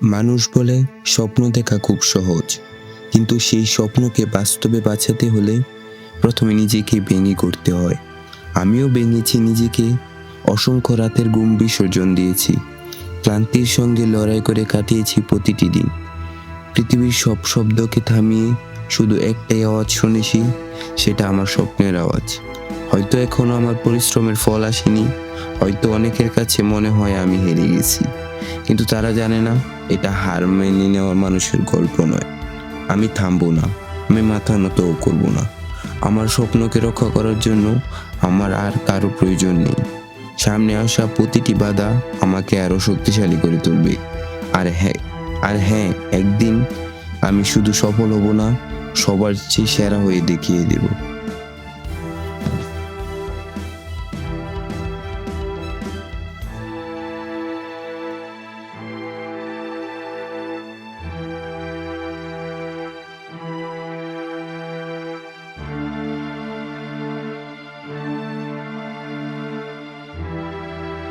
মানুষ বলে স্বপ্ন দেখা খুব সহজ, কিন্তু সেই স্বপ্নকে বাস্তবে বাঁচাতে হলে প্রথমে নিজেকে ভেঙে করতে হয়। আমিও ভেঙেছি নিজেকে, অসংখ্য রাতের ঘুম বিসর্জন দিয়েছি, ক্লান্তির সঙ্গে লড়াই করে কাটিয়েছি প্রতিটি দিন। পৃথিবীর সব শব্দকে থামিয়ে শুধু একটাই আওয়াজ শুনেছি, সেটা আমার স্বপ্নের আওয়াজ। হয়তো এখনো আমার পরিশ্রমের ফল আসেনি, হয়তো অনেকের কাছে মনে হয় আমি হেরে গেছি, কিন্তু তারা জানে না এটা হার মেনে নেওয়ার মানুষের গল্প নয়। আমি থামবো না, আমি মাথা নতও করবো না। আমার স্বপ্নকে রক্ষা করার জন্য আমার আর কারো প্রয়োজন নেই। সামনে আসা প্রতিটি বাধা আমাকে আরো শক্তিশালী করে তুলবে। আর হ্যাঁ, একদিন আমি শুধু সফল হব না, সবার চেয়ে সেরা হয়ে দেখিয়ে দেব।